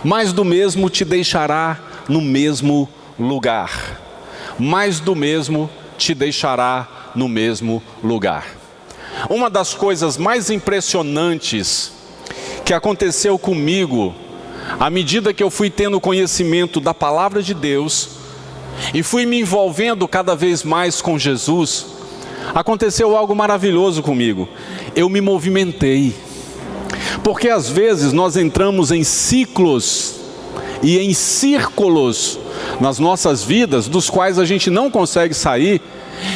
mais do mesmo te deixará no mesmo lugar. Mais do mesmo te deixará no mesmo lugar. Uma das coisas mais impressionantes que aconteceu comigo, à medida que eu fui tendo conhecimento da palavra de Deus, e fui me envolvendo cada vez mais com Jesus, aconteceu algo maravilhoso comigo. Eu me movimentei. Porque às vezes nós entramos em ciclos e em círculos nas nossas vidas, dos quais a gente não consegue sair,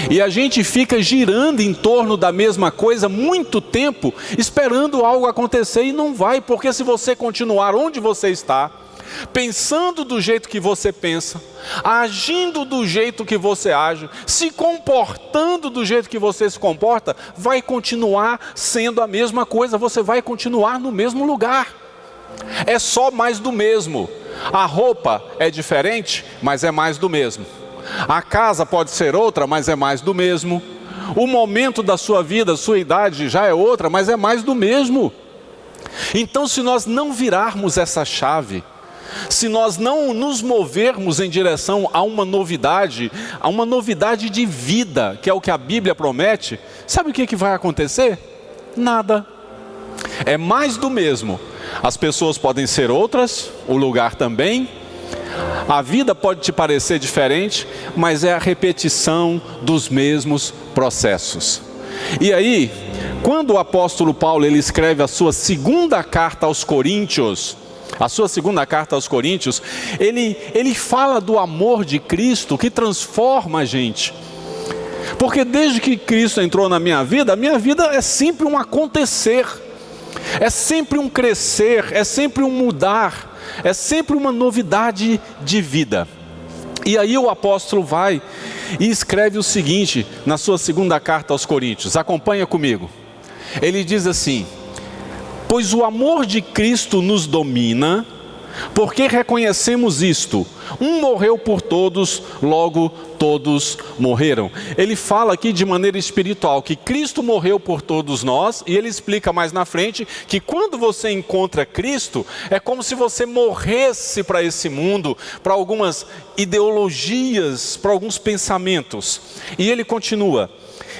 e a gente fica girando em torno da mesma coisa muito tempo, esperando algo acontecer, e não vai, porque se você continuar onde você está, pensando do jeito que você pensa, agindo do jeito que você age, se comportando do jeito que você se comporta, vai continuar sendo a mesma coisa, você vai continuar no mesmo lugar. É só mais do mesmo. A roupa é diferente, mas é mais do mesmo. A casa pode ser outra, mas é mais do mesmo. O momento da sua vida, sua idade já é outra, mas é mais do mesmo. Então, se nós não virarmos essa chave, se nós não nos movermos em direção a uma novidade de vida, que é o que a Bíblia promete, sabe o que vai acontecer? Nada. É mais do mesmo. As pessoas podem ser outras, o lugar também. A vida pode te parecer diferente, mas é a repetição dos mesmos processos. E aí, quando o apóstolo Paulo ele escreve a sua segunda carta aos Coríntios, ele fala do amor de Cristo que transforma a gente. Porque desde que Cristo entrou na minha vida é sempre um acontecer, é sempre um crescer, é sempre um mudar, é sempre uma novidade de vida. E aí o apóstolo vai e escreve o seguinte na sua segunda carta aos Coríntios, acompanha comigo. Ele diz assim: pois o amor de Cristo nos domina, porque reconhecemos isto, um morreu por todos, logo todos morreram. Ele fala aqui de maneira espiritual, que Cristo morreu por todos nós, e ele explica mais na frente, que quando você encontra Cristo, é como se você morresse para esse mundo, para algumas ideologias, para alguns pensamentos. E ele continua,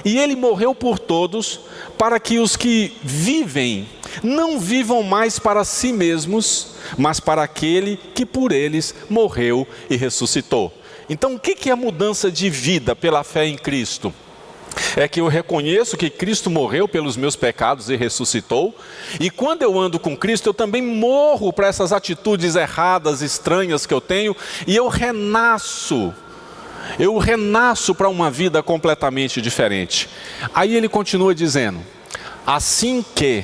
e ele morreu por todos, para que os que vivem, não vivam mais para si mesmos, mas para aquele que por eles morreu e ressuscitou. Então o que é a mudança de vida pela fé em Cristo? É que eu reconheço que Cristo morreu pelos meus pecados e ressuscitou, e quando eu ando com Cristo, eu também morro para essas atitudes erradas, estranhas que eu tenho, e eu renasço para uma vida completamente diferente. Aí ele continua dizendo, assim que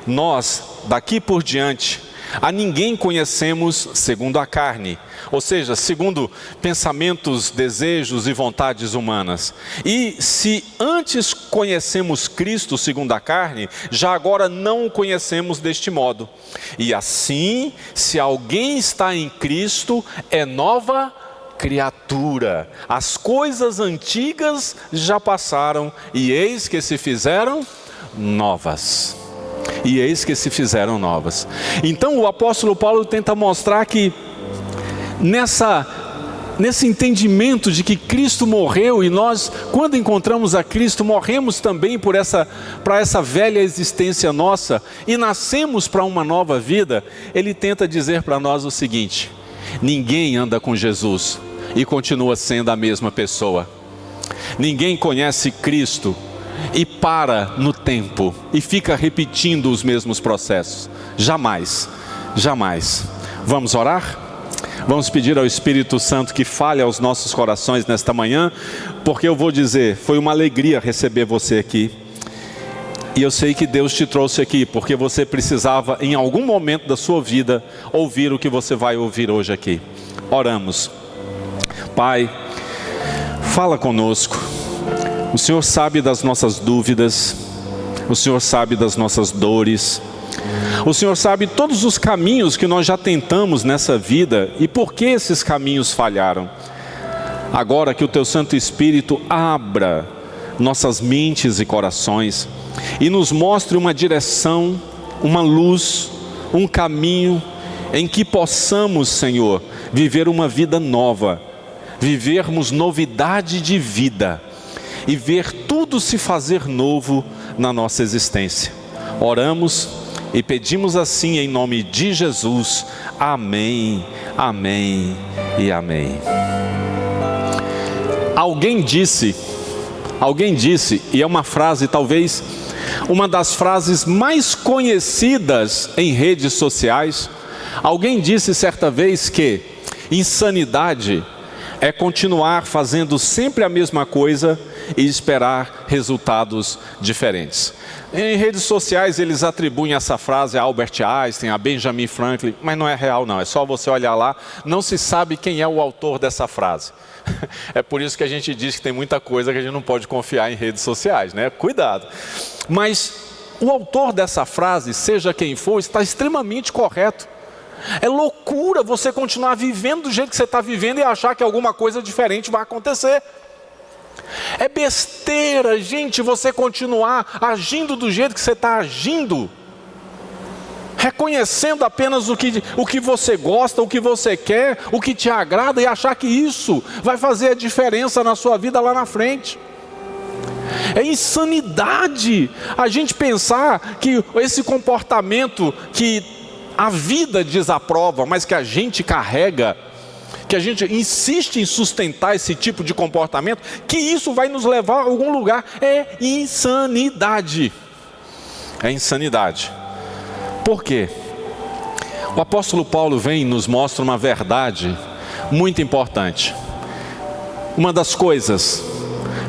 nós, daqui por diante, a ninguém conhecemos segundo a carne, ou seja, segundo pensamentos, desejos e vontades humanas. E se antes conhecemos Cristo segundo a carne, já agora não o conhecemos deste modo. E assim, se alguém está em Cristo, é nova criatura. As coisas antigas já passaram, e eis que se fizeram novas. Então o apóstolo Paulo tenta mostrar que nesse entendimento de que Cristo morreu, e nós, quando encontramos a Cristo, morremos também para essa velha existência nossa, e nascemos para uma nova vida. Ele tenta dizer para nós o seguinte: ninguém anda com Jesus e continua sendo a mesma pessoa. Ninguém conhece Cristo e para no tempo e fica repetindo os mesmos processos. Jamais, jamais. Vamos orar? Vamos pedir ao Espírito Santo que fale aos nossos corações nesta manhã, porque eu vou dizer, foi uma alegria receber você aqui. E eu sei que Deus te trouxe aqui porque você precisava, em algum momento da sua vida, ouvir o que você vai ouvir hoje aqui. Oramos. Pai, fala conosco. O Senhor sabe das nossas dúvidas, o Senhor sabe das nossas dores, o Senhor sabe todos os caminhos que nós já tentamos nessa vida e por que esses caminhos falharam. Agora que o Teu Santo Espírito abra nossas mentes e corações e nos mostre uma direção, uma luz, um caminho em que possamos, Senhor, viver uma vida nova, vivermos novidade de vida e ver tudo se fazer novo na nossa existência. Oramos e pedimos assim em nome de Jesus. Amém, amém e amém. Alguém disse, e é uma frase, talvez uma das frases mais conhecidas em redes sociais. Alguém disse certa vez que insanidade é continuar fazendo sempre a mesma coisa e esperar resultados diferentes. Em redes sociais eles atribuem essa frase a Albert Einstein, a Benjamin Franklin, mas não é real não, é só você olhar lá, não se sabe quem é o autor dessa frase. É por isso que a gente diz que tem muita coisa que a gente não pode confiar em redes sociais, né? Cuidado. Mas o autor dessa frase, seja quem for, está extremamente correto. É loucura você continuar vivendo do jeito que você está vivendo e achar que alguma coisa diferente vai acontecer. É besteira, gente, você continuar agindo do jeito que você está agindo, reconhecendo apenas o que você gosta, o que você quer, o que te agrada, e achar que isso vai fazer a diferença na sua vida lá na frente. É insanidade a gente pensar que esse comportamento que a vida desaprova, mas que a gente carrega, que a gente insiste em sustentar esse tipo de comportamento, que isso vai nos levar a algum lugar. É insanidade. É insanidade. Por quê? O apóstolo Paulo vem e nos mostra uma verdade muito importante. Uma das coisas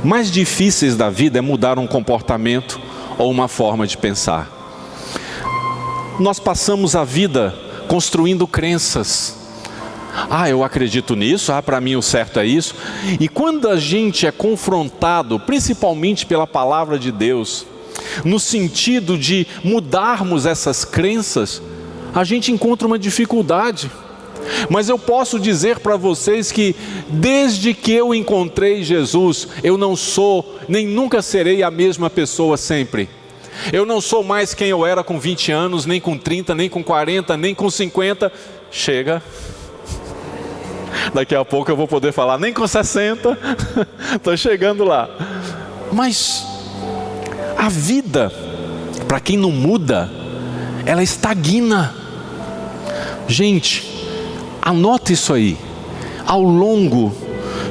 mais difíceis da vida é mudar um comportamento ou uma forma de pensar. Nós passamos a vida construindo crenças. Eu acredito nisso, para mim o certo é isso. E quando a gente é confrontado, principalmente pela palavra de Deus, no sentido de mudarmos essas crenças, a gente encontra uma dificuldade. Mas eu posso dizer para vocês que desde que eu encontrei Jesus, eu não sou, nem nunca serei a mesma pessoa sempre. Eu não sou mais quem eu era com 20 anos, nem com 30, nem com 40, nem com 50. Chega. Daqui a pouco eu vou poder falar, nem com 60. Estou chegando lá. Mas a vida, para quem não muda, ela estagna. Gente, anota isso aí. Ao longo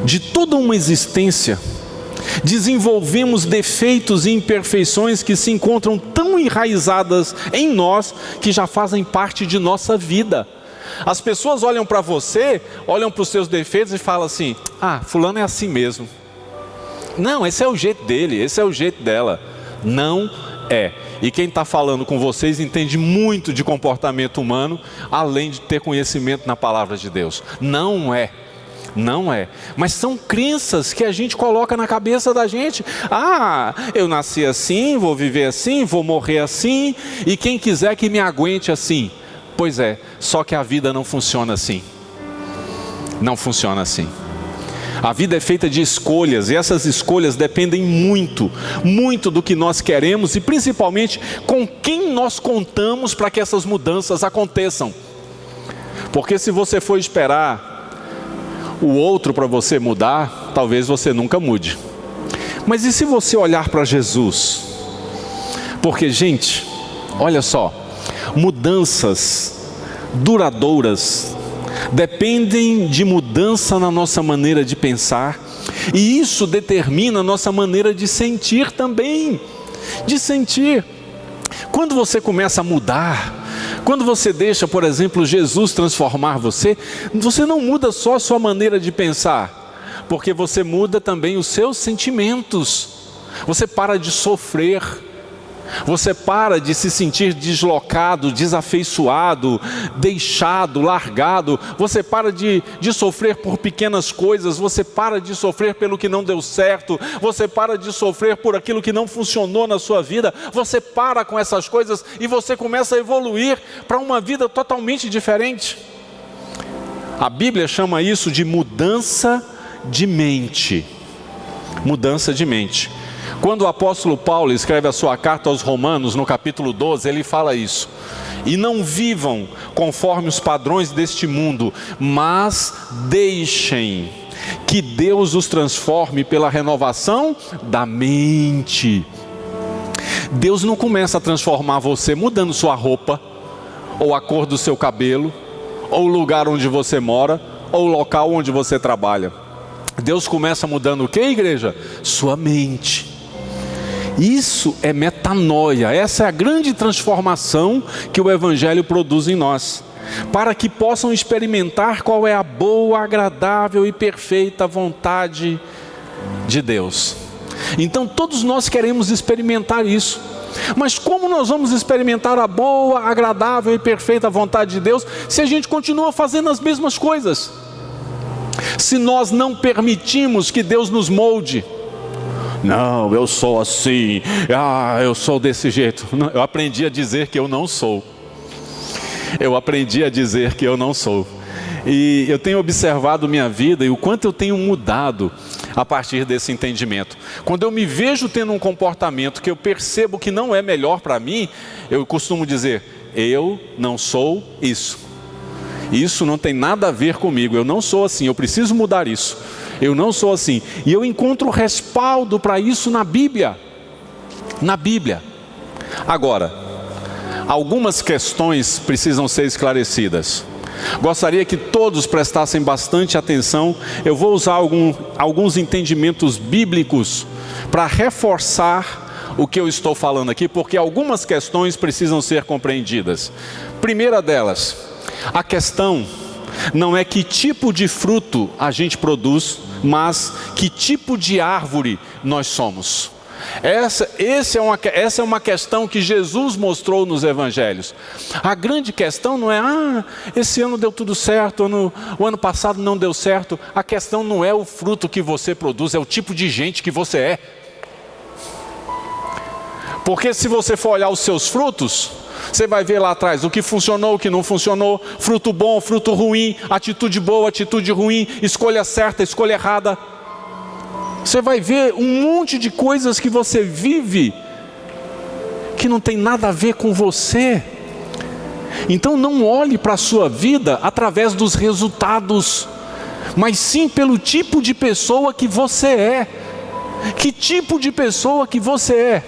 de toda uma existência, desenvolvemos defeitos e imperfeições que se encontram tão enraizadas em nós, que já fazem parte de nossa vida. As pessoas olham para você, olham para os seus defeitos e falam assim: fulano é assim mesmo. Não, esse é o jeito dele, esse é o jeito dela. Não é. E quem está falando com vocês entende muito de comportamento humano, além de ter conhecimento na palavra de Deus. Não é. Não é. Mas são crenças que a gente coloca na cabeça da gente. Eu nasci assim, vou viver assim, vou morrer assim, e quem quiser que me aguente assim. Pois é, só que a vida não funciona assim. Não funciona assim. A vida é feita de escolhas, e essas escolhas dependem muito, muito do que nós queremos, e principalmente com quem nós contamos para que essas mudanças aconteçam. Porque se você for esperar o outro para você mudar, talvez você nunca mude. Mas e se você olhar para Jesus? Porque, gente, olha só, mudanças duradouras dependem de mudança na nossa maneira de pensar, e isso determina a nossa maneira de sentir também. De sentir. Quando você começa a mudar, quando você deixa, por exemplo, Jesus transformar você, você não muda só a sua maneira de pensar, porque você muda também os seus sentimentos. Você para de sofrer, você para de se sentir deslocado, desafeiçoado, deixado, largado. Você para de sofrer por pequenas coisas, você para de sofrer pelo que não deu certo, você para de sofrer por aquilo que não funcionou na sua vida. Você para com essas coisas e você começa a evoluir para uma vida totalmente diferente. A Bíblia chama isso de mudança de mente. Mudança de mente. Quando o apóstolo Paulo escreve a sua carta aos Romanos, no capítulo 12, ele fala isso. e não vivam conforme os padrões deste mundo, mas deixem que Deus os transforme pela renovação da mente. Deus não começa a transformar você mudando sua roupa, ou a cor do seu cabelo, ou o lugar onde você mora, ou o local onde você trabalha. Deus começa mudando o que, igreja? Sua mente. Isso é metanoia. Essa é a grande transformação que o Evangelho produz em nós, para que possam experimentar qual é a boa, agradável e perfeita vontade de Deus. Então todos nós queremos experimentar isso. Mas como nós vamos experimentar a boa, agradável e perfeita vontade de Deus se a gente continua fazendo as mesmas coisas? Se nós não permitimos que Deus nos molde. Não, eu sou assim, eu sou desse jeito. Não, eu aprendi a dizer que eu não sou. E eu tenho observado minha vida e o quanto eu tenho mudado a partir desse entendimento. Quando eu me vejo tendo um comportamento que eu percebo que não é melhor para mim, eu costumo dizer, eu não sou isso. Isso não tem nada a ver comigo, eu não sou assim, eu preciso mudar isso. Eu não sou assim. E eu encontro respaldo para isso na Bíblia. Na Bíblia. Agora, algumas questões precisam ser esclarecidas. Gostaria que todos prestassem bastante atenção. Eu vou usar alguns entendimentos bíblicos para reforçar o que eu estou falando aqui, porque algumas questões precisam ser compreendidas. Primeira delas, a questão não é que tipo de fruto a gente produz, mas que tipo de árvore nós somos. Essa é uma questão que Jesus mostrou nos evangelhos. A grande questão não é, esse ano deu tudo certo, o ano passado não deu certo. A questão não é o fruto que você produz, é o tipo de gente que você é. Porque se você for olhar os seus frutos, você vai ver lá atrás o que funcionou, o que não funcionou, fruto bom, fruto ruim, atitude boa, atitude ruim, escolha certa, escolha errada. Você vai ver um monte de coisas que você vive que não tem nada a ver com você. Então não olhe para a sua vida através dos resultados, mas sim pelo tipo de pessoa que você é. Que tipo de pessoa que você é?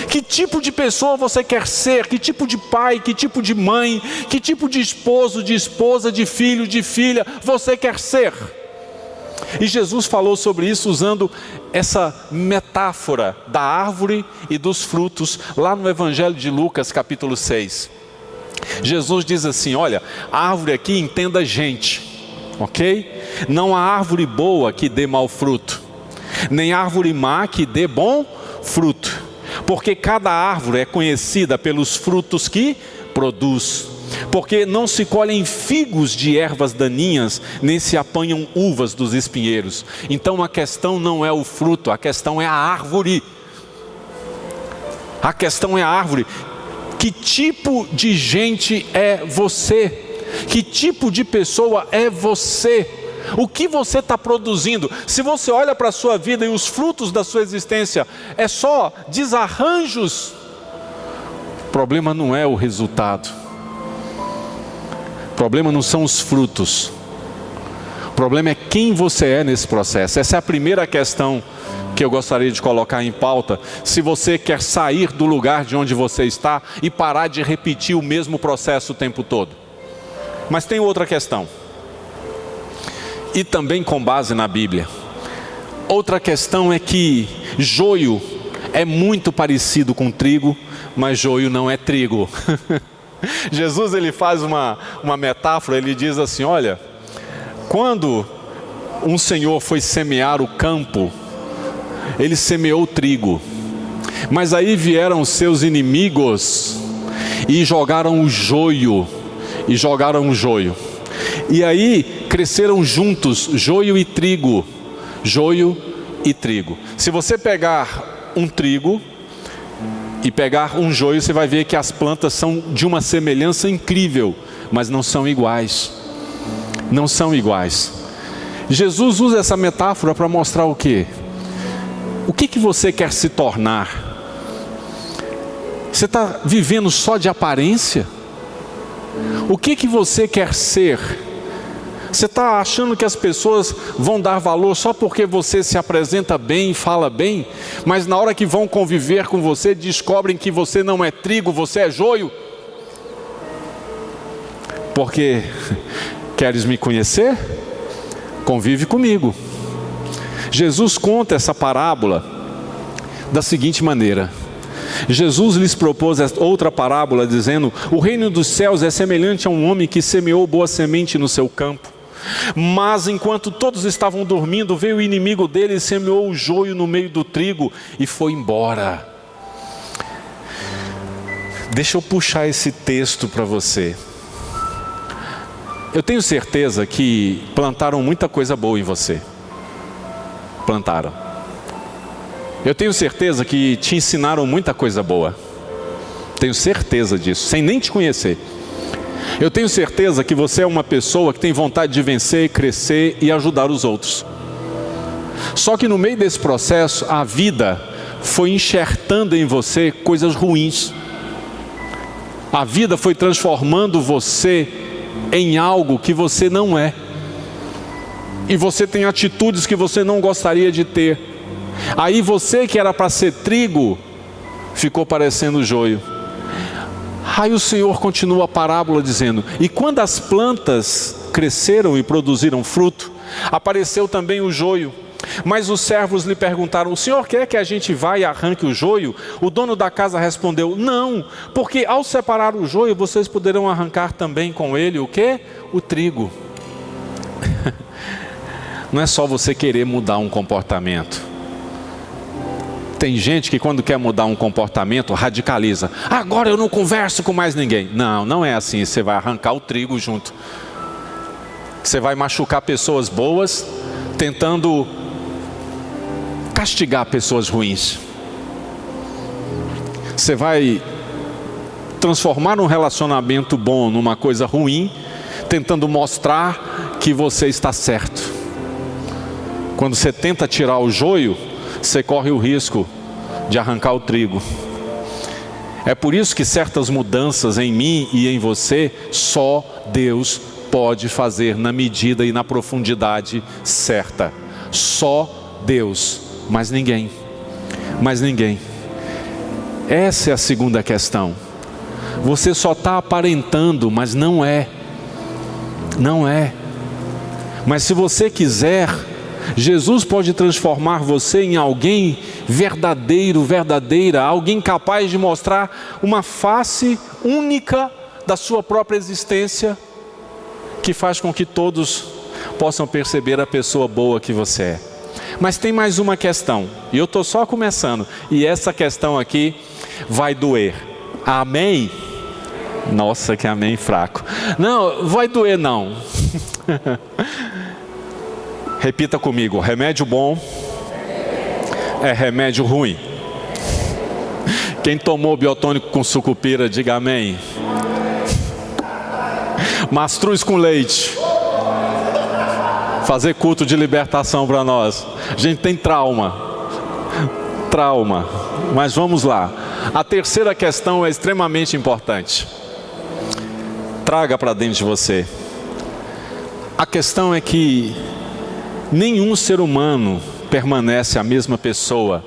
Que tipo de pessoa você quer ser? Que tipo de pai, que tipo de mãe, que tipo de esposo, de esposa, de filho, de filha você quer ser? E Jesus falou sobre isso usando essa metáfora da árvore e dos frutos, lá no Evangelho de Lucas, capítulo 6. Jesus diz assim, olha, a árvore aqui entenda gente, ok? Não há árvore boa que dê mau fruto, nem árvore má que dê bom fruto, porque cada árvore é conhecida pelos frutos que produz. Porque não se colhem figos de ervas daninhas, nem se apanham uvas dos espinheiros. Então a questão não é o fruto, a questão é a árvore. A questão é a árvore. Que tipo de gente é você? Que tipo de pessoa é você? O que você está produzindo? Se você olha para a sua vida e os frutos da sua existência é só desarranjos, o problema não é o resultado. O problema não são os frutos. O problema é quem você é nesse processo. Essa é a primeira questão que eu gostaria de colocar em pauta. Se você quer sair do lugar de onde você está e parar de repetir o mesmo processo o tempo todo. Mas tem outra questão. E também com base na Bíblia. Outra questão é que joio é muito parecido com trigo, mas joio não é trigo. Jesus ele faz uma metáfora, ele diz assim, olha, quando um senhor foi semear o campo, ele semeou trigo, mas aí vieram os seus inimigos e jogaram o joio, e aí cresceram juntos joio e trigo. Se você pegar um trigo e pegar um joio, você vai ver que as plantas são de uma semelhança incrível, mas não são iguais. Não são iguais. Jesus usa essa metáfora para mostrar o quê? O que você quer se tornar? Você está vivendo só de aparência? O que você quer ser? Você está achando que as pessoas vão dar valor só porque você se apresenta bem e fala bem, mas na hora que vão conviver com você, descobrem que você não é trigo, você é joio? Porque queres me conhecer? Convive comigo. Jesus conta essa parábola da seguinte maneira. Jesus lhes propôs outra parábola dizendo: o reino dos céus é semelhante a um homem que semeou boa semente no seu campo. Mas enquanto todos estavam dormindo, veio o inimigo dele e semeou o joio no meio do trigo e foi embora. Deixa eu puxar esse texto para você. Eu tenho certeza que plantaram muita coisa boa em você. Plantaram. Eu tenho certeza que te ensinaram muita coisa boa. Tenho certeza disso, sem nem te conhecer. Eu tenho certeza que você é uma pessoa que tem vontade de vencer, crescer e ajudar os outros. Só que no meio desse processo, a vida foi enxertando em você coisas ruins. A vida foi transformando você em algo que você não é. E você tem atitudes que você não gostaria de ter. Aí você que era para ser trigo, ficou parecendo joio. Aí o Senhor continua a parábola dizendo: e quando as plantas cresceram e produziram fruto, apareceu também o joio. Mas os servos lhe perguntaram: o senhor quer que a gente vá e arranque o joio? O dono da casa respondeu: não, porque ao separar o joio, vocês poderão arrancar também com ele o quê? O trigo. Não é só você querer mudar um comportamento. Tem gente que quando quer mudar um comportamento, radicaliza. Agora eu não converso com mais ninguém. Não, não é assim. Você vai arrancar o trigo junto. Você vai machucar pessoas boas, tentando castigar pessoas ruins. Você vai transformar um relacionamento bom numa coisa ruim, tentando mostrar que você está certo. Quando você tenta tirar o joio, você corre o risco de arrancar o trigo. É por isso que certas mudanças em mim e em você, só Deus pode fazer na medida e na profundidade certa. Só Deus, mais ninguém. Mais ninguém. Essa é a segunda questão. Você só está aparentando, mas não é. Não é. Mas se você quiser, Jesus pode transformar você em alguém verdadeiro, verdadeira, alguém capaz de mostrar uma face única da sua própria existência, que faz com que todos possam perceber a pessoa boa que você é. Mas tem mais uma questão, e eu estou só começando, e essa questão aqui vai doer. Amém? Nossa, que amém fraco. Não, vai doer não. Repita comigo: remédio bom é remédio ruim. Quem tomou biotônico com sucupira, diga amém. Mastruz com leite. Fazer culto de libertação para nós. A gente tem trauma. Trauma. Mas vamos lá. A terceira questão é extremamente importante. Traga para dentro de você. A questão é que nenhum ser humano permanece a mesma pessoa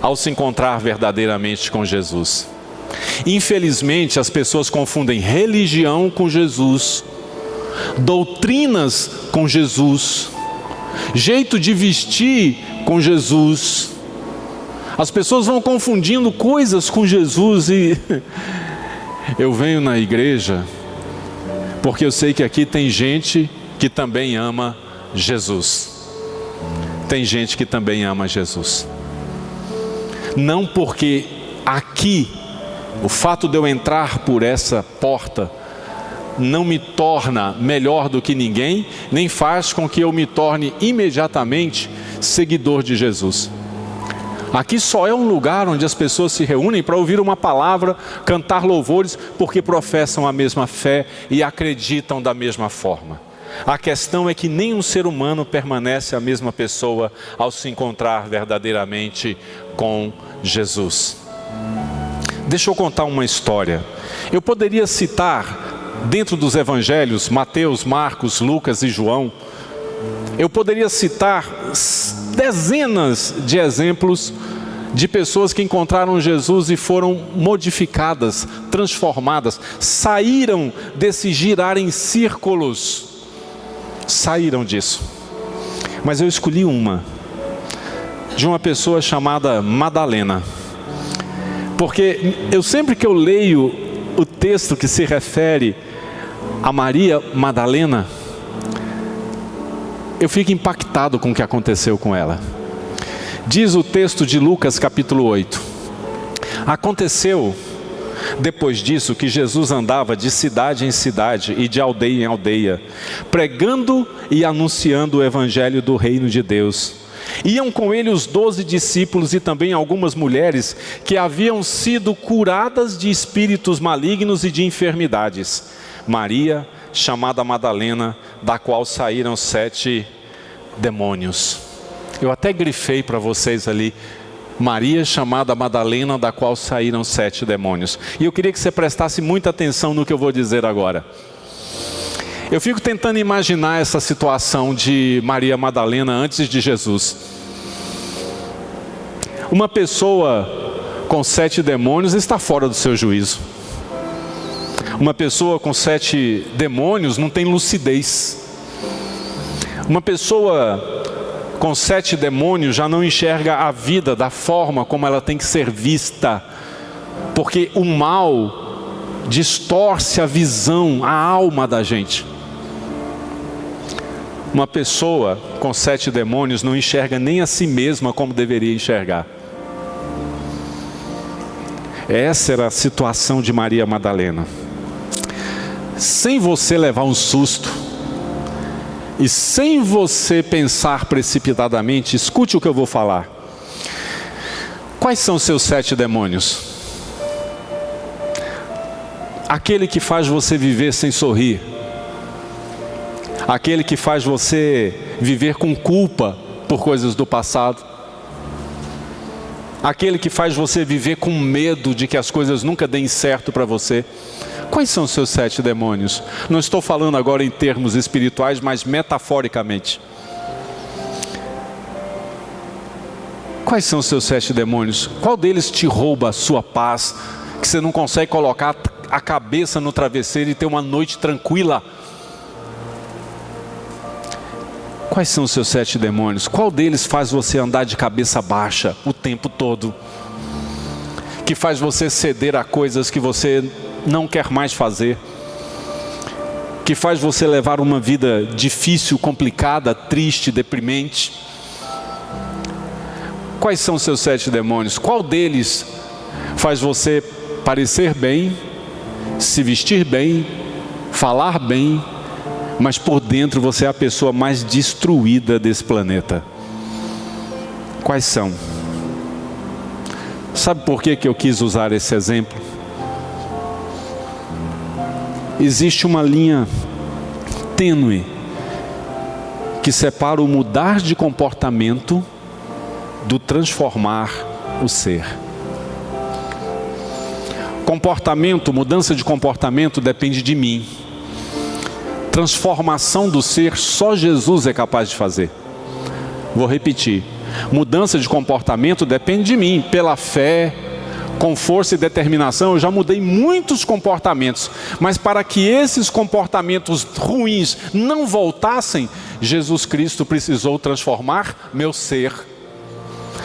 ao se encontrar verdadeiramente com Jesus. Infelizmente, as pessoas confundem religião com Jesus, doutrinas com Jesus, jeito de vestir com Jesus. As pessoas vão confundindo coisas com Jesus e eu venho na igreja porque eu sei que aqui tem gente que também ama Jesus. Tem gente que também ama Jesus. Não porque aqui, o fato de eu entrar por essa porta não me torna melhor do que ninguém, nem faz com que eu me torne imediatamente seguidor de Jesus. Aqui só é um lugar onde as pessoas se reúnem para ouvir uma palavra, cantar louvores, porque professam a mesma fé e acreditam da mesma forma. A questão é que nenhum ser humano permanece a mesma pessoa ao se encontrar verdadeiramente com Jesus. Deixa eu contar uma história. Eu poderia citar dentro dos evangelhos, Mateus, Marcos, Lucas e João, eu poderia citar dezenas de exemplos de pessoas que encontraram Jesus e foram modificadas, transformadas, saíram desse girar em círculos, saíram disso. Mas eu escolhi uma, de uma pessoa chamada Madalena, porque sempre que eu leio o texto que se refere a Maria Madalena, eu fico impactado com o que aconteceu com ela. Diz o texto de Lucas capítulo 8: aconteceu depois disso que Jesus andava de cidade em cidade e de aldeia em aldeia, pregando e anunciando o evangelho do reino de Deus. Iam com ele os 12 discípulos e também algumas mulheres que haviam sido curadas de espíritos malignos e de enfermidades. Maria, chamada Madalena, da qual saíram 7 demônios. Eu até grifei para vocês ali, Maria, chamada Madalena, da qual saíram 7 demônios. E eu queria que você prestasse muita atenção no que eu vou dizer agora. Eu fico tentando imaginar essa situação de Maria Madalena antes de Jesus. Uma pessoa com 7 demônios está fora do seu juízo. Uma pessoa com 7 demônios não tem lucidez. Uma pessoa com 7 demônios já não enxerga a vida da forma como ela tem que ser vista, porque o mal distorce a visão, a alma da gente. Uma pessoa com 7 demônios não enxerga nem a si mesma como deveria enxergar. Essa era a situação de Maria Madalena. Sem você levar um susto, e sem você pensar precipitadamente, escute o que eu vou falar. Quais são os seus 7 demônios? Aquele que faz você viver sem sorrir. Aquele que faz você viver com culpa por coisas do passado. Aquele que faz você viver com medo de que as coisas nunca deem certo para você. Quais são os seus 7 demônios? Não estou falando agora em termos espirituais, mas metaforicamente. Quais são os seus 7 demônios? Qual deles te rouba a sua paz, que você não consegue colocar a cabeça no travesseiro e ter uma noite tranquila? Quais são os seus 7 demônios? Qual deles faz você andar de cabeça baixa o tempo todo? Que faz você ceder a coisas que você não quer mais fazer? Que faz você levar uma vida difícil, complicada, triste, deprimente? Quais são os seus 7 demônios? Qual deles faz você parecer bem, se vestir bem, falar bem, mas por dentro você é a pessoa mais destruída desse planeta? Quais são? Sabe por que eu quis usar esse exemplo? Existe uma linha tênue que separa o mudar de comportamento do transformar o ser. Comportamento, mudança de comportamento depende de mim. Transformação do ser, só Jesus é capaz de fazer. Vou repetir. Mudança de comportamento depende de mim. Pela fé, com força e determinação, eu já mudei muitos comportamentos. Mas para que esses comportamentos ruins não voltassem, Jesus Cristo precisou transformar meu ser.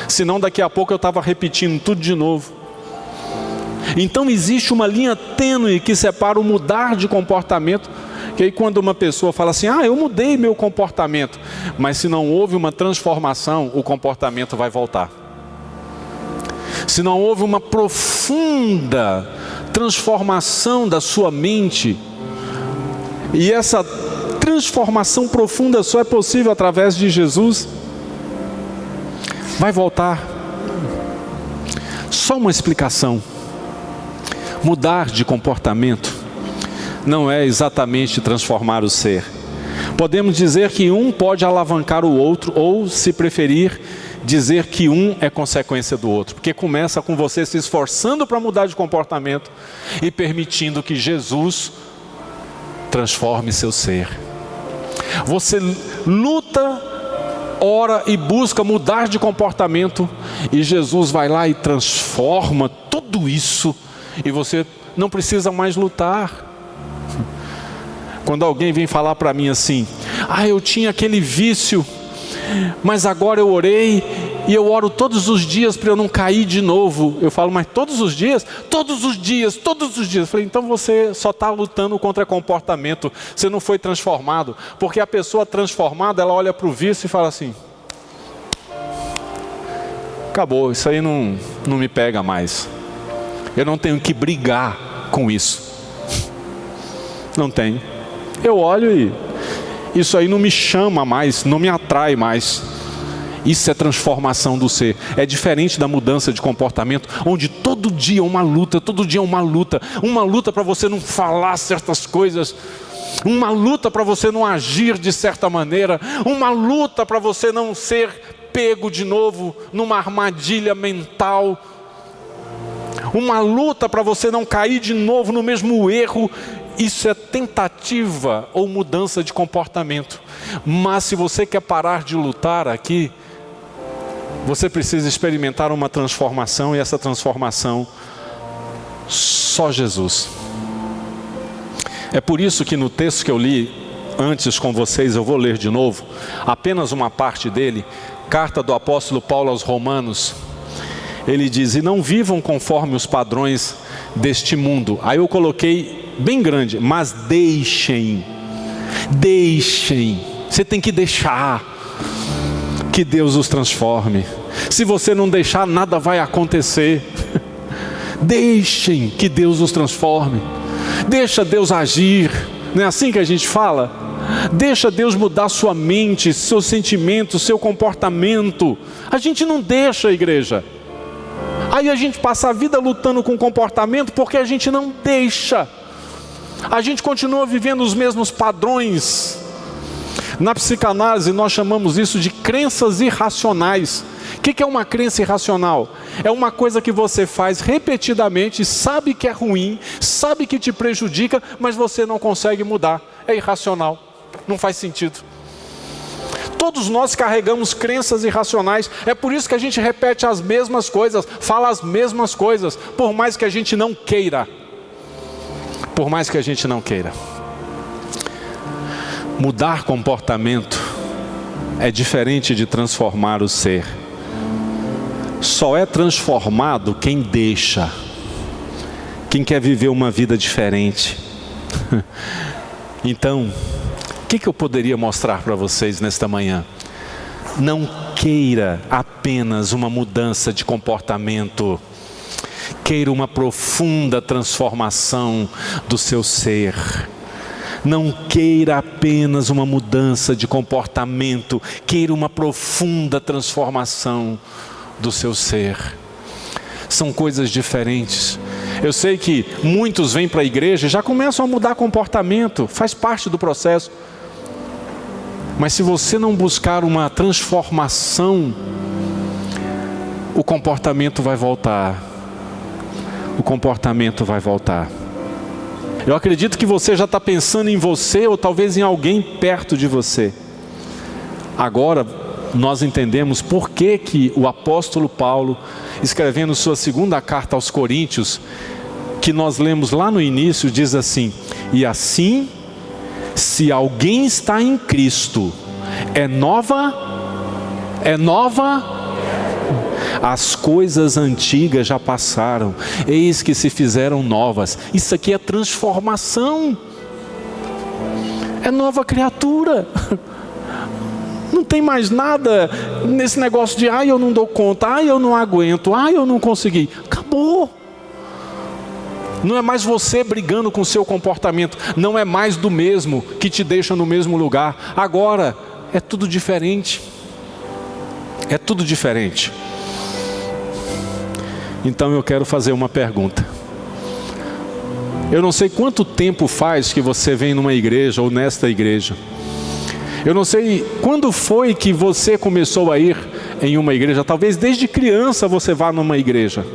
Senão daqui a pouco eu estava repetindo tudo de novo. Então existe uma linha tênue que separa o mudar de comportamento. Que aí quando uma pessoa fala assim, eu mudei meu comportamento, mas se não houve uma transformação, o comportamento vai voltar. Se não houve uma profunda transformação da sua mente, e essa transformação profunda só é possível através de Jesus, vai voltar. Só uma explicação. Mudar de comportamento não é exatamente transformar o ser. Podemos dizer que um pode alavancar o outro, ou, se preferir, dizer que um é consequência do outro. Porque começa com você se esforçando para mudar de comportamento e permitindo que Jesus transforme seu ser. Você luta, ora e busca mudar de comportamento, e Jesus vai lá e transforma tudo isso, e você não precisa mais lutar. Quando alguém vem falar para mim assim: eu tinha aquele vício, mas agora eu orei, e eu oro todos os dias para eu não cair de novo. Eu falo: mas todos os dias? Todos os dias, todos os dias. Eu falei: então você só está lutando contra comportamento, você não foi transformado. Porque a pessoa transformada, ela olha para o vício e fala assim: acabou, isso aí não me pega mais. Eu não tenho que brigar com isso. Não tenho. Eu olho e isso aí não me chama mais, não me atrai mais. Isso é transformação do ser. É diferente da mudança de comportamento, onde todo dia é uma luta, todo dia é uma luta. Uma luta para você não falar certas coisas, uma luta para você não agir de certa maneira, uma luta para você não ser pego de novo numa armadilha mental, uma luta para você não cair de novo no mesmo erro. Isso é tentativa ou mudança de comportamento. Mas se você quer parar de lutar aqui, você precisa experimentar uma transformação, e essa transformação só Jesus. É por isso que no texto que eu li antes com vocês, eu vou ler de novo, apenas uma parte dele, carta do apóstolo Paulo aos Romanos. Ele diz: e não vivam conforme os padrões deste mundo. Aí eu coloquei bem grande: mas deixem. Você tem que deixar que Deus os transforme. Se você não deixar, nada vai acontecer. Deixem que Deus os transforme. Deixa Deus agir. Não é assim que a gente fala? Deixa Deus mudar sua mente, seus sentimentos, seu comportamento. A gente não deixa, igreja. Aí a gente passa a vida lutando com o comportamento porque a gente não deixa. A gente continua vivendo os mesmos padrões. Na psicanálise nós chamamos isso de crenças irracionais. O que é uma crença irracional? É uma coisa que você faz repetidamente, sabe que é ruim, sabe que te prejudica, mas você não consegue mudar. É irracional, não faz sentido. Todos nós carregamos crenças irracionais. É por isso que a gente repete as mesmas coisas, fala as mesmas coisas, por mais que a gente não queira. Por mais que a gente não queira. Mudar comportamento é diferente de transformar o ser. Só é transformado quem deixa, quem quer viver uma vida diferente. Então, o que eu poderia mostrar para vocês nesta manhã? Não queira apenas uma mudança de comportamento. Queira uma profunda transformação do seu ser. Não queira apenas uma mudança de comportamento. Queira uma profunda transformação do seu ser. São coisas diferentes. Eu sei que muitos vêm para a igreja e já começam a mudar comportamento. Faz parte do processo. Mas se você não buscar uma transformação, o comportamento vai voltar. O comportamento vai voltar. Eu acredito que você já está pensando em você, ou talvez em alguém perto de você. Agora nós entendemos por que o apóstolo Paulo, escrevendo sua segunda carta aos Coríntios, que nós lemos lá no início, diz assim: e assim, se alguém está em Cristo, é nova, as coisas antigas já passaram, eis que se fizeram novas. Isso aqui é transformação, é nova criatura. Não tem mais nada nesse negócio de eu não dou conta, eu não aguento, eu não consegui. Acabou. Não é mais você brigando com o seu comportamento, não é mais do mesmo que te deixa no mesmo lugar. Agora é tudo diferente. É tudo diferente. Então eu quero fazer uma pergunta. Eu não sei quanto tempo faz que você vem numa igreja ou nesta igreja. Eu não sei quando foi que você começou a ir em uma igreja. Talvez desde criança você vá numa igreja.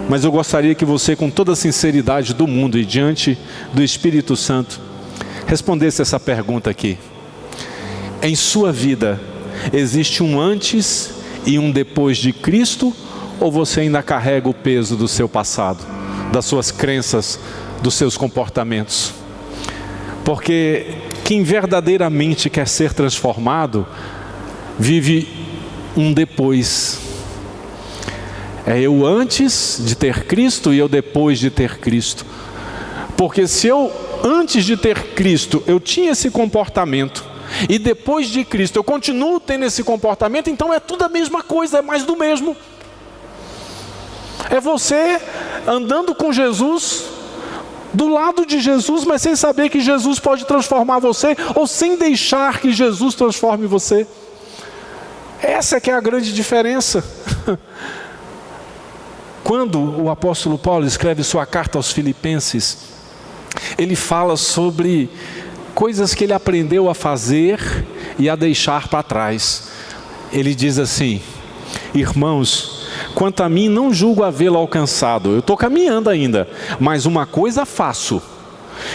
Mas eu gostaria que você, com toda a sinceridade do mundo e diante do Espírito Santo, respondesse essa pergunta aqui. Em sua vida, existe um antes e um depois de Cristo? Ou você ainda carrega o peso do seu passado, das suas crenças, dos seus comportamentos? Porque quem verdadeiramente quer ser transformado, vive um depois. É eu antes de ter Cristo e eu depois de ter Cristo. Porque se eu, antes de ter Cristo, eu tinha esse comportamento, e depois de Cristo eu continuo tendo esse comportamento, então é tudo a mesma coisa, é mais do mesmo. É você andando com Jesus, do lado de Jesus, mas sem saber que Jesus pode transformar você, ou sem deixar que Jesus transforme você. Essa é que é a grande diferença. Quando o apóstolo Paulo escreve sua carta aos Filipenses, ele fala sobre coisas que ele aprendeu a fazer e a deixar para trás. Ele diz assim: irmãos, quanto a mim não julgo havê-lo alcançado, eu estou caminhando ainda, mas uma coisa faço,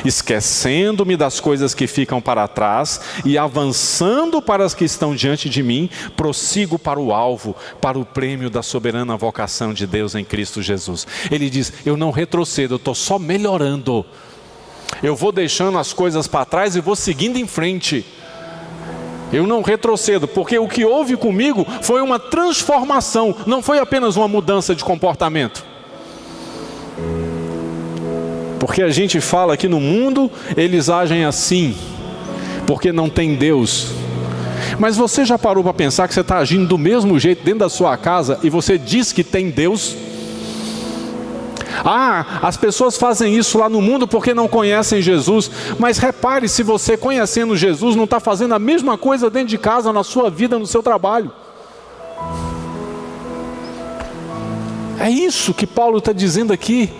esquecendo-me das coisas que ficam para trás e avançando para as que estão diante de mim, prossigo para o alvo, para o prêmio da soberana vocação de Deus em Cristo Jesus. Ele diz, eu não retrocedo, eu estou só melhorando. Eu vou deixando as coisas para trás e vou seguindo em frente. Eu não retrocedo, porque o que houve comigo foi uma transformação, não foi apenas uma mudança de comportamento. Porque a gente fala que no mundo eles agem assim, porque não tem Deus. Mas você já parou para pensar que você está agindo do mesmo jeito dentro da sua casa e você diz que tem Deus? Ah, as pessoas fazem isso lá no mundo porque não conhecem Jesus. Mas repare, se você conhecendo Jesus não está fazendo a mesma coisa dentro de casa, na sua vida, no seu trabalho. É isso que Paulo está dizendo aqui.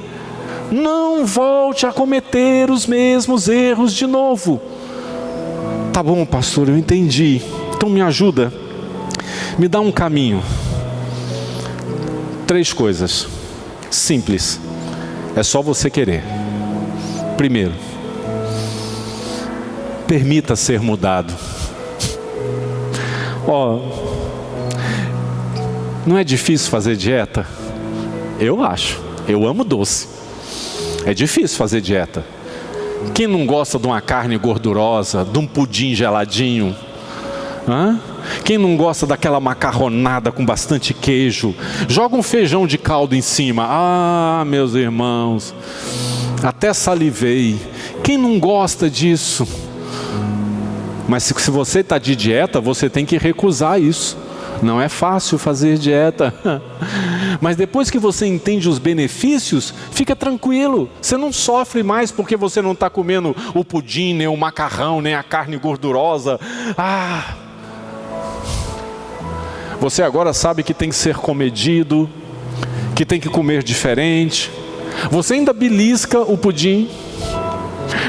Não volte a cometer os mesmos erros de novo. Tá bom, pastor, eu entendi. Então me ajuda. Me dá um caminho. 3 coisas. Simples. É só você querer. Primeiro, permita ser mudado. Não é difícil fazer dieta? Eu acho. Eu amo doce. É difícil fazer dieta. Quem não gosta de uma carne gordurosa, de um pudim geladinho? Quem não gosta daquela macarronada com bastante queijo? Joga um feijão de caldo em cima. Ah, meus irmãos, até salivei. Quem não gosta disso? Mas se você está de dieta, você tem que recusar isso. Não é fácil fazer dieta. Mas depois que você entende os benefícios, fica tranquilo. Você não sofre mais porque você não está comendo o pudim, nem o macarrão, nem a carne gordurosa. Você agora sabe que tem que ser comedido, que tem que comer diferente. Você ainda belisca o pudim,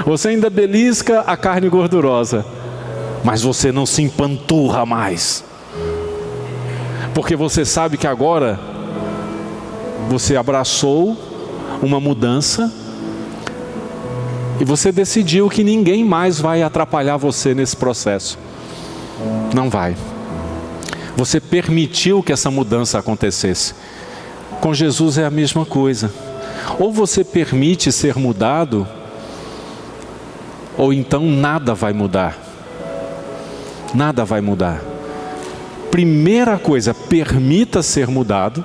você ainda belisca a carne gordurosa, mas você não se empanturra mais. Porque você sabe que agora você abraçou uma mudança e você decidiu que ninguém mais vai atrapalhar você nesse processo. Não vai. Você permitiu que essa mudança acontecesse. Com Jesus é a mesma coisa. Ou você permite ser mudado, ou então nada vai mudar. Nada vai mudar. Primeira coisa, permita ser mudado.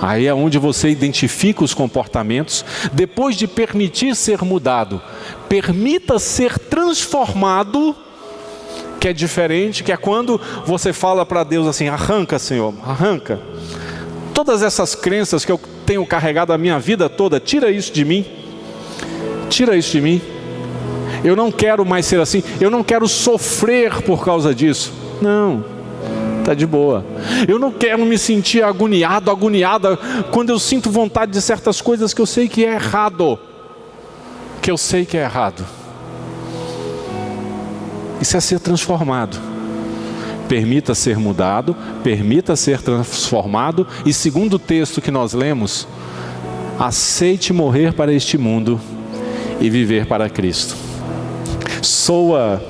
Aí é onde você identifica os comportamentos. Depois de permitir ser mudado, permita ser transformado, que é diferente, que é quando você fala para Deus assim, arranca, Senhor, arranca. Todas essas crenças que eu tenho carregado a minha vida toda, tira isso de mim. Tira isso de mim. Eu não quero mais ser assim, eu não quero sofrer por causa disso. Não. Está de boa. Eu não quero me sentir agoniado, agoniada, quando eu sinto vontade de certas coisas que eu sei que é errado. Que eu sei que é errado. Isso é ser transformado. permita ser mudado, permita ser transformado. E segundo o texto que nós lemos, aceite morrer para este mundo e viver para Cristo. Soa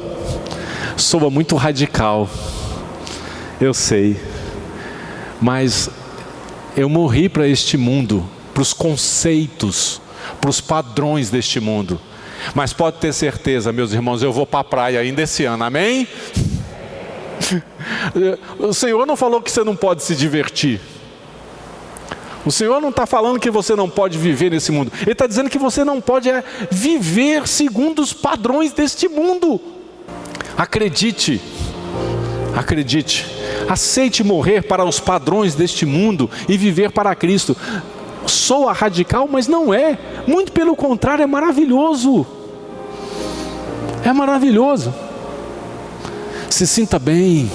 muito radical, eu sei, mas eu morri para este mundo, para os conceitos, para os padrões deste mundo. Mas pode ter certeza, meus irmãos, eu vou para a praia ainda esse ano, amém? O Senhor não falou que você não pode se divertir. O Senhor não está falando que você não pode viver nesse mundo. Ele está dizendo que você não pode viver segundo os padrões deste mundo. Acredite, acredite. Aceite morrer para os padrões deste mundo e viver para Cristo. Soa radical, mas não é. Muito pelo contrário, é maravilhoso. É maravilhoso. Se sinta bem,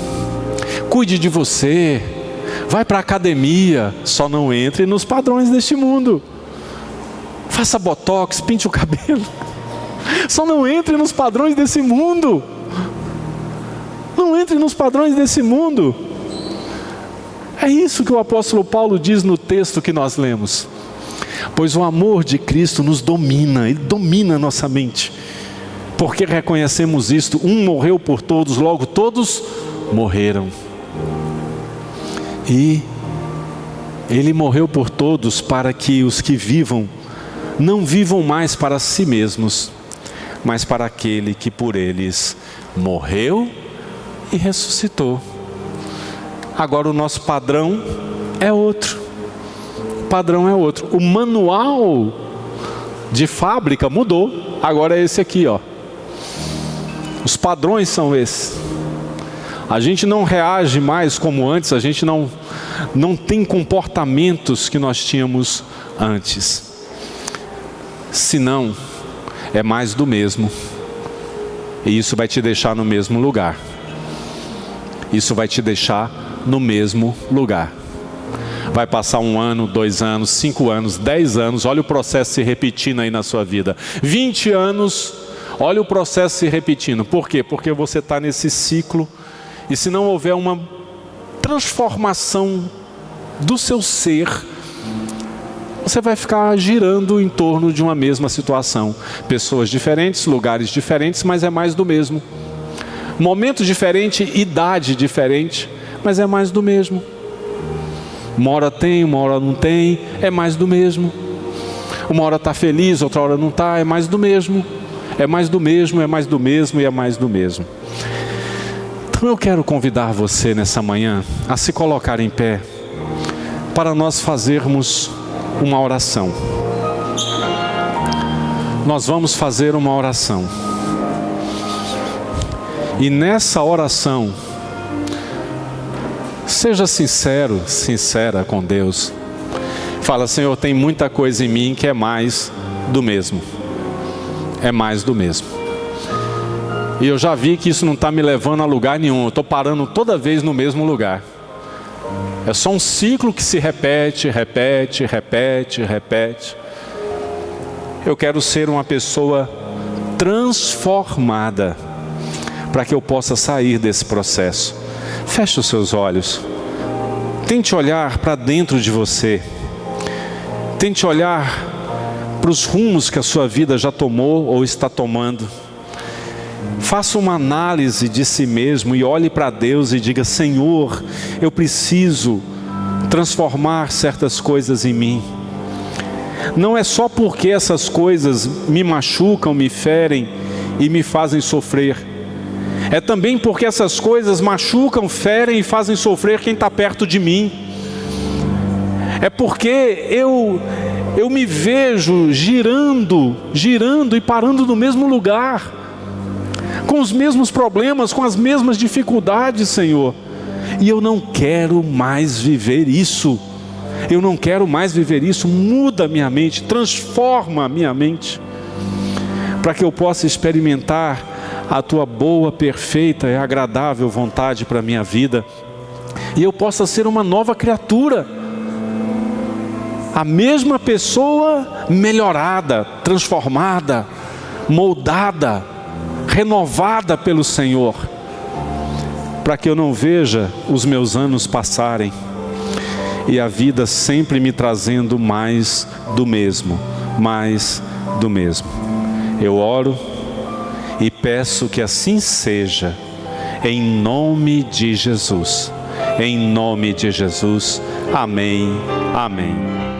cuide de você, vai para a academia, só não entre nos padrões deste mundo. Faça botox, pinte o cabelo, só não entre nos padrões desse mundo. Não entre nos padrões desse mundo. É isso que o apóstolo Paulo diz no texto que nós lemos. Pois o amor de Cristo nos domina, ele domina a nossa mente. Porque reconhecemos isto, um morreu por todos, logo todos morreram. E ele morreu por todos para que os que vivam, não vivam mais para si mesmos, mas para aquele que por eles morreu e ressuscitou. Agora o nosso padrão é outro. O padrão é outro. O manual de fábrica mudou. Agora é esse aqui, ó. Os padrões são esses. A gente não reage mais como antes, a gente não tem comportamentos que nós tínhamos antes. Senão, é mais do mesmo. E isso vai te deixar no mesmo lugar. Isso vai te deixar no mesmo lugar. Vai passar 1 ano, 2 anos, 5 anos, 10 anos, olha o processo se repetindo aí na sua vida. 20 anos, olha o processo se repetindo. Por quê? Porque você está nesse ciclo. E se não houver uma transformação do seu ser, você vai ficar girando em torno de uma mesma situação. Pessoas diferentes, lugares diferentes, mas é mais do mesmo. Momento diferente, idade diferente, mas é mais do mesmo. Uma hora tem, uma hora não tem, é mais do mesmo. Uma hora está feliz, outra hora não está, é mais do mesmo. É mais do mesmo, é mais do mesmo e é mais do mesmo. Então eu quero convidar você nessa manhã a se colocar em pé para nós fazermos uma oração. Nós vamos fazer uma oração. E nessa oração, seja sincero, sincera com Deus. Fala: Senhor, tem muita coisa em mim que é mais do mesmo. É mais do mesmo. E eu já vi que isso não está me levando a lugar nenhum. Eu estou parando toda vez no mesmo lugar. É só um ciclo que se repete, repete, repete, repete. Eu quero ser uma pessoa transformada, para que eu possa sair desse processo. Feche os seus olhos. Tente olhar para dentro de você. Tente olhar para os rumos que a sua vida já tomou ou está tomando. Faça uma análise de si mesmo e olhe para Deus e diga: Senhor, eu preciso transformar certas coisas em mim. Não é só porque essas coisas me machucam, me ferem e me fazem sofrer. É também porque essas coisas machucam, ferem e fazem sofrer quem está perto de mim. É porque eu me vejo girando e parando no mesmo lugar, com os mesmos problemas, com as mesmas dificuldades, Senhor. E eu não quero mais viver isso. Eu não quero mais viver isso. Muda a minha mente, transforma a minha mente, para que eu possa experimentar a Tua boa, perfeita e agradável vontade para a minha vida. E eu possa ser uma nova criatura. A mesma pessoa melhorada, transformada, moldada, renovada pelo Senhor. para que eu não veja os meus anos passarem e a vida sempre me trazendo mais do mesmo, mais do mesmo. Eu oro e peço que assim seja, em nome de Jesus. Em nome de Jesus. Amém. Amém.